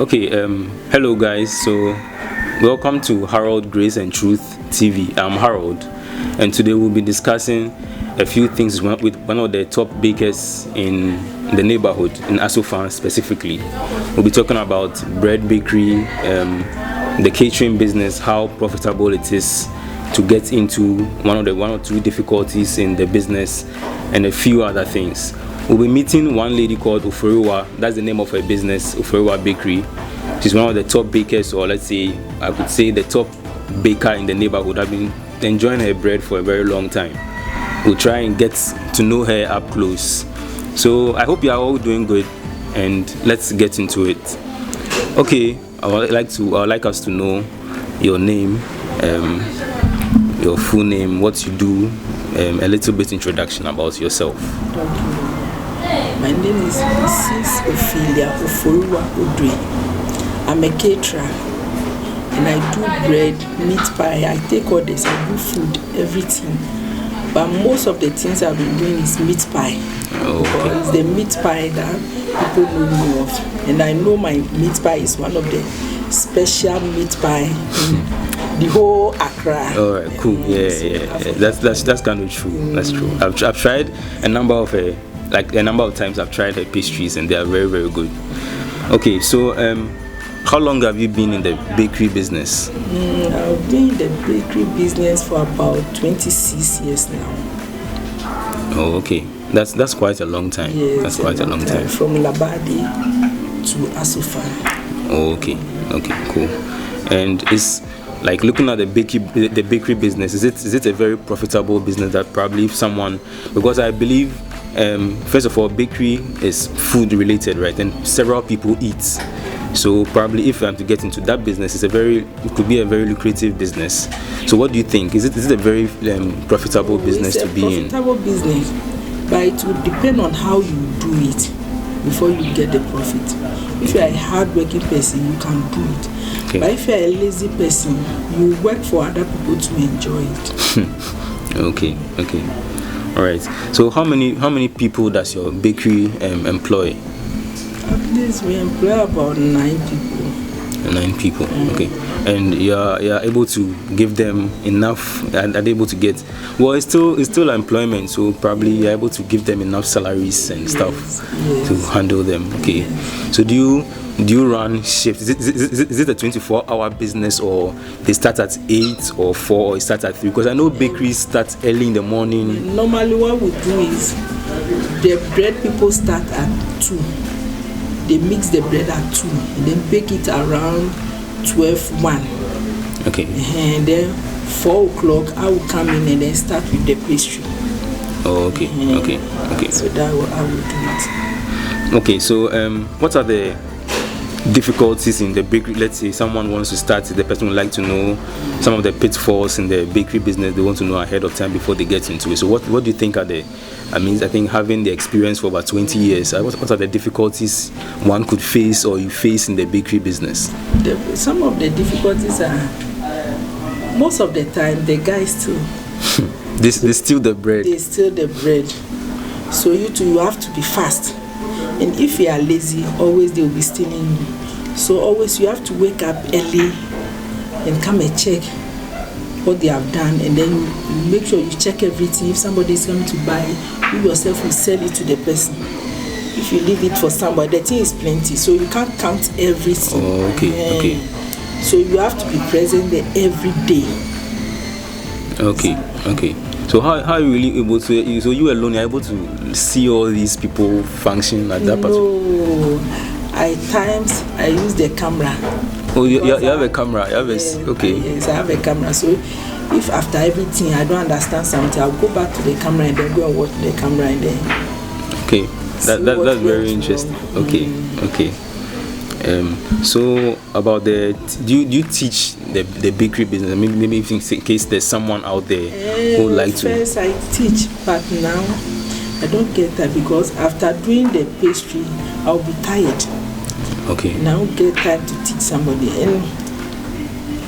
Okay, hello guys. So, welcome to Harold Grace and Truth TV. I'm Harold, and today we'll be discussing a few things with one of the top bakers in the neighborhood, in Asofan specifically. We'll be talking about bread bakery, the catering business, how profitable it is to get into, one or two difficulties in the business, and a few other things. We'll be meeting one lady called O.OFORIWAH. That's the name of her business, O.OFORIWAH'S Bakery. She's one of the top bakers, or let's say, I could say the top baker in the neighborhood. I've been enjoying her bread for a very long time. We'll try and get to know her up close. So I hope you are all doing good, and let's get into it. Okay, I would like us to know your name, your full name, what you do, a little bit introduction about yourself. My name is Mrs. Ophelia O.OFORIWAH. I'm a caterer, and I do bread, meat pie. I take orders, I do food, everything. But most of the things I've been doing is meat pie. Okay. It's the meat pie that people know me of, and I know my meat pie is one of the special meat pie in the whole Accra. All right, cool. Yeah. That's kind of true. That's true. I've tried a number of times. I've tried her pastries, and they are very, very good. Okay, so how long have you been in the bakery business? I've been in the bakery business for about 26 years now. Oh, okay. That's quite a long time. Yes, that's quite a long time. From Labadi to Asofan. Oh, okay, cool. And it's like looking at the bakery business. Is it a very profitable business that probably if someone, because I believe first of all, bakery is food related, right? And several people eat. So probably if I'm to get into that business, it could be a very lucrative business. So what do you think? Is it a very profitable business to be in? It's a profitable business, but it will depend on how you do it before you get the profit. If you are a hard-working person, you can do it. Okay. But if you are a lazy person, you work for other people to enjoy it. Okay. All right. So how many people does your bakery employ? At least we employ about 9 people. 9 people. Okay. And you're able to give them enough, and are able to get, well, it's still employment, so probably you're able to give them enough salaries and stuff to handle them. Okay. Yes. So do you run shifts? Is it a 24-hour business, or they start at 8 or 4, or it starts at 3? Because I know bakeries start early in the morning. Normally what we do is the bread people start at 2. They mix the bread at 2 and then bake it around 12:1. Okay. And then 4 o'clock I will come in and then start with the pastry. Oh, okay. Okay. So that's what I will do it. Okay. So what are the difficulties in the bakery? Let's say someone wants to start, the person would like to know some of the pitfalls in the bakery business. They want to know ahead of time before they get into it. So what do you think are the, I think having the experience for about 20 years, what are the difficulties one could face or you face in the bakery business? Some of the difficulties are, most of the time the guys still they steal the bread. They steal the bread. So you have to be fast. And if you are lazy, always they will be stealing you. So always you have to wake up early and come and check what they have done, and then you make sure you check everything. If somebody is coming to buy, you yourself will sell it to the person. If you leave it for somebody, the thing is plenty, so you can't count everything. Oh, okay. So you have to be present there every day. Okay. So how are you really able to? So you alone are able to see all these people function at that particular? No, at times I use the camera. Oh, you have a camera. Okay. Yes, I have a camera. So if after everything I don't understand something, I'll go back to the camera and then go and watch the camera and then. Okay, that's very interesting. Okay. So about do you teach the bakery business? Maybe if in case there's someone out there who would like to. First I teach, but now I don't get that because after doing the pastry, I'll be tired. Okay. And I don't get time to teach somebody. And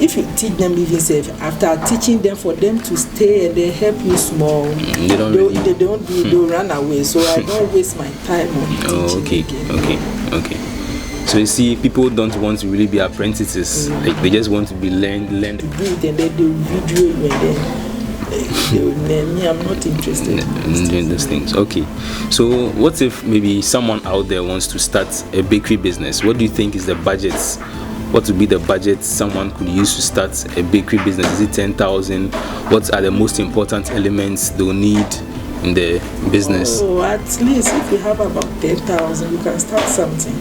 if you teach them even safe, after teaching them for them to stay and they help you small, they'll run away. So I don't waste my time on teaching. Okay. So you see, people don't want to really be apprentices. Like they just want to be learned. Do it and then they will video you and then me, I'm not interested in doing those things. Okay. So what if maybe someone out there wants to start a bakery business? What do you think is the budget? What would be the budget someone could use to start a bakery business? Is it 10,000? What are the most important elements they'll need in the business? Oh, at least if you have about 10,000, you can start something.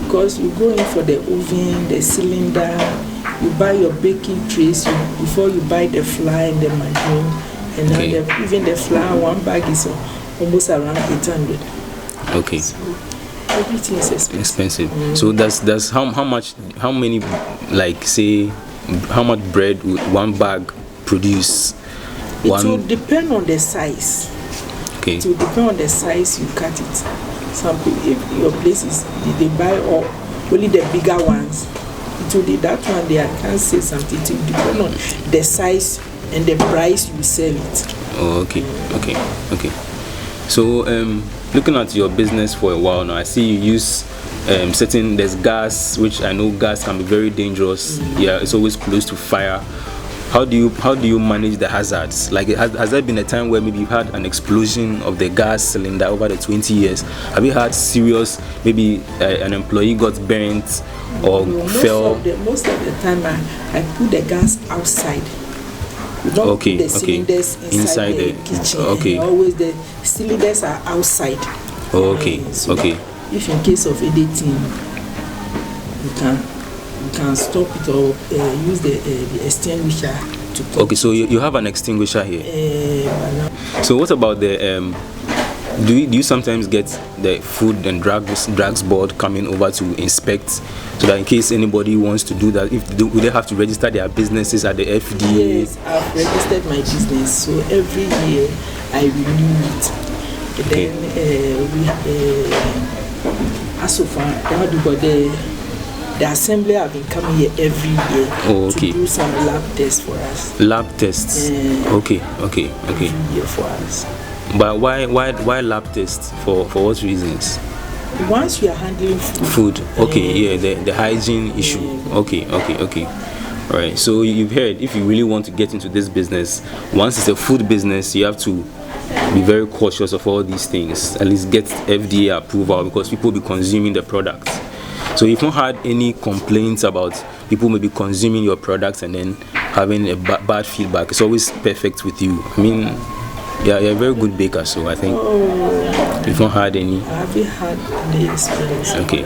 Because you go in for the oven, the cylinder, you buy your baking trays before you buy the flour and the margarine, and now even the flour, one bag is almost around 800. Okay. So everything is expensive. So that's how many, like say, how much bread would one bag produce? It will depend on the size. Okay. It will depend on the size you cut it. Some people, if your place is, they buy only the bigger ones. It will be that one there. I can't say something. It will depend on the size and the price you sell it. Oh, okay. So, looking at your business for a while now, I see you use there's gas, which I know gas can be very dangerous. Yeah, it's always close to fire. How do you manage the hazards? Like, has there been a time where maybe you've had an explosion of the gas cylinder over the 20 years? Have you had serious, maybe an employee got burnt or fell? Most of the time, I put the gas outside. We don't put the cylinders inside the kitchen. Okay. Always the cylinders are outside. So if in case of anything, you can stop it or use the extinguisher to put. Okay, so you have an extinguisher here. So what about the do you sometimes get the food and drugs board coming over to inspect, so that in case anybody wants to do that, would they have to register their businesses at the FDA? Yes, I've registered my business, so every year I renew it. Okay. Then as of the assembly have been coming here every year to do some lab tests for us. Lab tests. Okay. Every year for us. But why lab tests? For what reasons? Once you are handling food. The hygiene issue. Okay. All right. So you've heard, if you really want to get into this business, once it's a food business, you have to be very cautious of all these things. At least get FDA approval, because people will be consuming the product. So if you had any complaints about people maybe consuming your products and then having a bad feedback, it's always perfect with you. I mean, you're a very good baker, so I think if you had any. I haven't had the experience. Okay.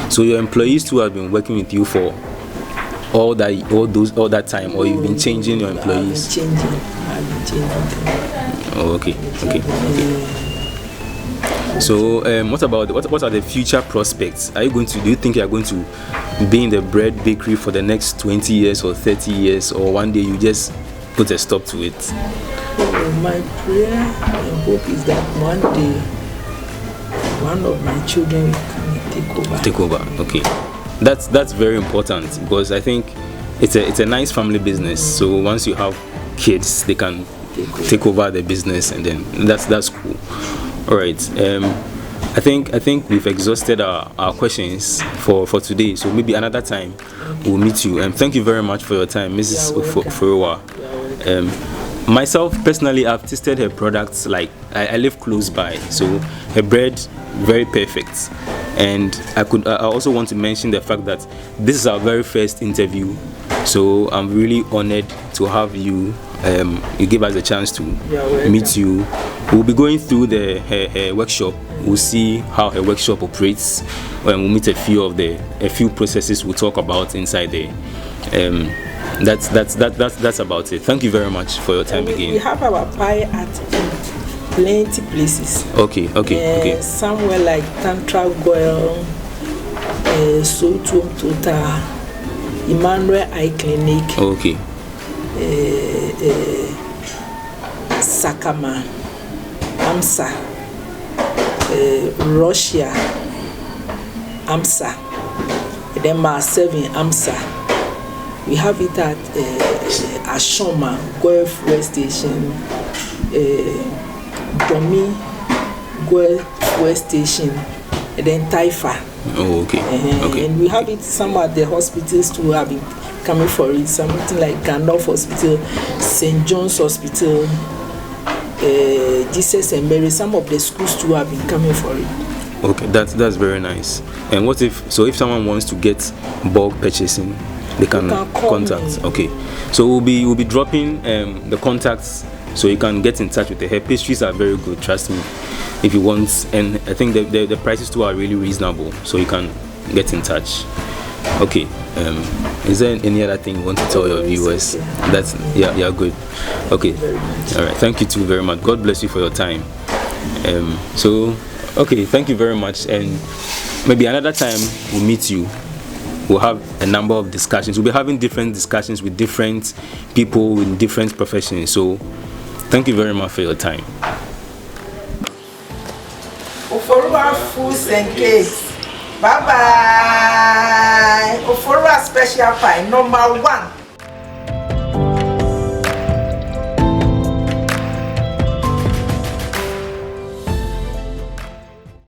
So your employees too have been working with you for all that time, or you've been changing your employees? I've been changing. Okay. So what are the future prospects? Do you think you are going to be in the bread bakery for the next 20 years or 30 years, or one day you just put a stop to it? My prayer and hope is that one day one of my children will come and take over. Okay. That's very important, because I think it's a nice family business. So once you have kids, they can take over the business, and then that's cool. All right. I think we've exhausted our questions for today. So maybe another time we'll meet you. And thank you very much for your time, Mrs. O.OFORIWAH. Myself personally, I've tasted her products. Like I live close by, so her bread very perfect. And I also want to mention the fact that this is our very first interview, so I'm really honored to have you. You give us a chance to meet you. We'll be going through her workshop. We'll see how her workshop operates, and we'll meet a few processes we'll talk about inside there. That's about it. Thank you very much for your time again. We have our pie at plenty places. Okay. Somewhere like Tantra Goyle, Sotum Tota, Emmanuel Eye Clinic. Okay. Sakama, Amsa, Russia, Amsa, and then Marseille, Amsa. We have it at Ashoma, Guelph West Station, Domi, Guelph West Station, and then Taifa. Oh, okay. Okay. And we have it some at the hospitals too have been coming for it. Something like Gandalf Hospital, St. John's Hospital, Jesus and Mary. Some of the schools too have been coming for it. Okay, that's very nice. And what if someone wants to get bulk purchasing, they can contact. Okay, so we'll be dropping the contacts, so you can get in touch with her. Her pastries are very good, trust me. If you want, and I think the prices too are really reasonable, so you can get in touch. Okay, is there any other thing you want to tell your viewers? That's yeah, good. Okay, all right, thank you too very much. God bless you for your time. Okay, thank you very much, and maybe another time we'll meet you. We'll have a number of discussions. We'll be having different discussions with different people in different professions. So thank you very much for your time. Oforiwa foods and cakes. Bye bye. Oforiwa special pie #1.